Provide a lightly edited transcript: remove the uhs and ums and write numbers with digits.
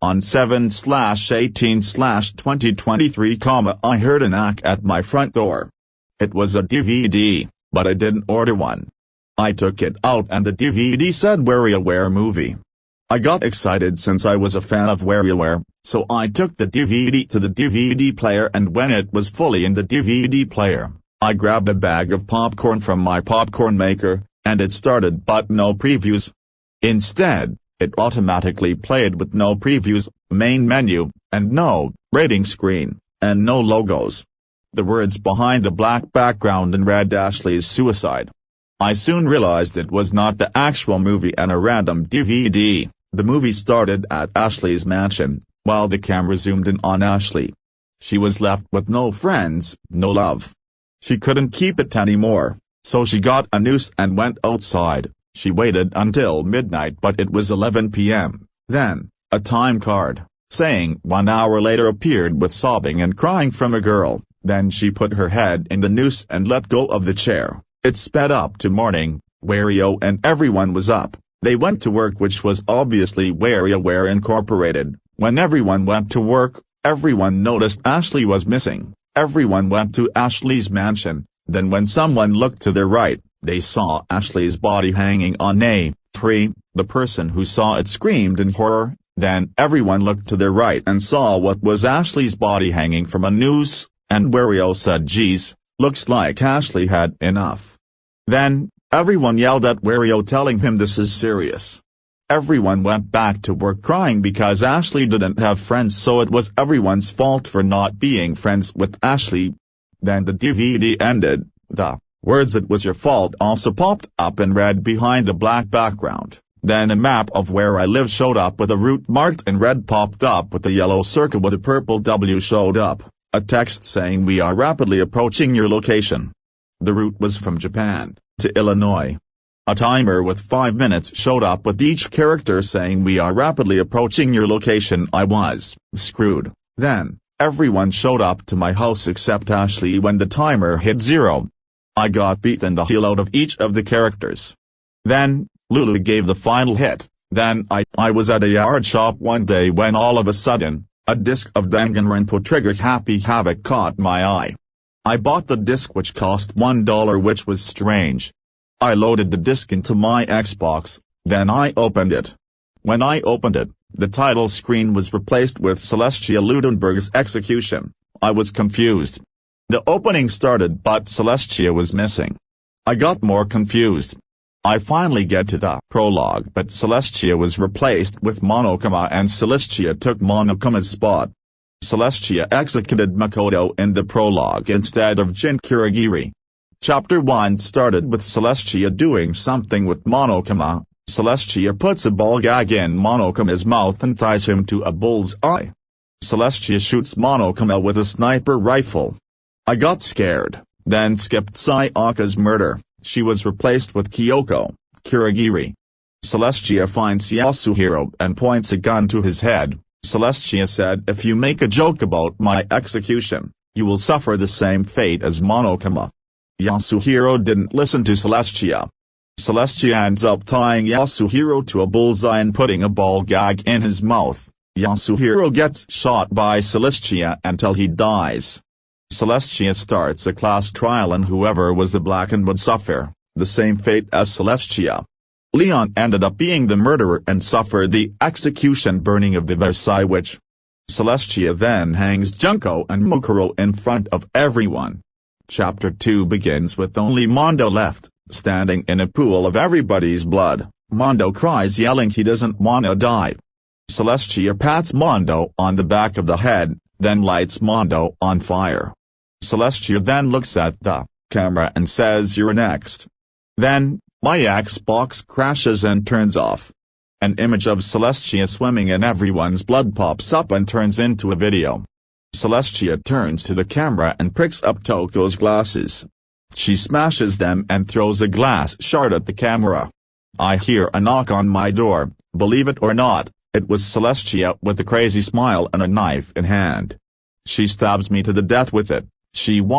On 7/18/2023, I heard a knock at my front door. It was a DVD, but I didn't order one. I took it out and the DVD said WarioWare movie. I got excited since I was a fan of WarioWare, so I took the DVD to the DVD player, and when it was fully in the DVD player, I grabbed a bag of popcorn from my popcorn maker, and it started but no previews. Instead, it automatically played with no previews, main menu, and no rating screen, and no logos. The words behind a black background and read Ashley's suicide. I soon realized it was not the actual movie and a random DVD. The movie started at Ashley's mansion, while the camera zoomed in on Ashley. She was left with no friends, no love. She couldn't keep it anymore, so she got a noose and went outside. She waited until midnight, but it was 11 p.m. Then, a time card, saying 1 hour later, appeared with sobbing and crying from a girl. Then she put her head in the noose and let go of the chair. It sped up to morning. Wario and everyone was up. They went to work, which was obviously WarioWare Incorporated. When everyone went to work, everyone noticed Ashley was missing. Everyone went to Ashley's mansion. Then when someone looked to their right, they saw Ashley's body hanging on a tree. The person who saw it screamed in horror. Then everyone looked to their right and saw what was Ashley's body hanging from a noose, and Wario said, "Geez, looks like Ashley had enough." Then, everyone yelled at Wario, telling him this is serious. Everyone went back to work crying because Ashley didn't have friends, so it was everyone's fault for not being friends with Ashley. Then the DVD ended. The words "it was your fault" also popped up in red behind a black background. Then a map of where I live showed up with a route marked in red popped up with a yellow circle with a purple W showed up. A text saying "we are rapidly approaching your location." The route was from Japan to Illinois. A timer with 5 minutes showed up with each character saying "we are rapidly approaching your location." I was screwed. Then, everyone showed up to my house except Ashley when the timer hit 0. I got beaten the hell out of each of the characters. Then, Lulu gave the final hit. Then I was at a yard shop one day when all of a sudden, a disc of Danganronpa Trigger Happy Havoc caught my eye. I bought the disc, which cost $1, which was strange. I loaded the disc into my Xbox, then I opened it. When I opened it, the title screen was replaced with Celestia Ludenberg's Execution. I was confused. The opening started but Celestia was missing. I got more confused. I finally get to the prologue, but Celestia was replaced with Monokuma and Celestia took Monokuma's spot. Celestia executed Makoto in the prologue instead of Jin Kurogiri. Chapter 1 started with Celestia doing something with Monokuma. Celestia puts a ball gag in Monokuma's mouth and ties him to a bull's eye. Celestia shoots Monokuma with a sniper rifle. I got scared, then skipped Sayaka's murder. She was replaced with Kyoko Kurogiri. Celestia finds Yasuhiro and points a gun to his head. Celestia said, "If you make a joke about my execution, you will suffer the same fate as Monokuma." Yasuhiro didn't listen to Celestia. Celestia ends up tying Yasuhiro to a bullseye and putting a ball gag in his mouth. Yasuhiro gets shot by Celestia until he dies. Celestia starts a class trial and whoever was the blackened would suffer the same fate as Celestia. Leon ended up being the murderer and suffered the execution burning of the Versailles witch. Celestia then hangs Junko and Mukuro in front of everyone. Chapter 2 begins with only Mondo left, standing in a pool of everybody's blood. Mondo cries, yelling he doesn't wanna die. Celestia pats Mondo on the back of the head, then lights Mondo on fire. Celestia then looks at the camera and says, "You're next." Then, my Xbox crashes and turns off. An image of Celestia swimming in everyone's blood pops up and turns into a video. Celestia turns to the camera and picks up Toko's glasses. She smashes them and throws a glass shard at the camera. I hear a knock on my door. Believe it or not, it was Celestia with a crazy smile and a knife in hand. She stabs me to the death with it. She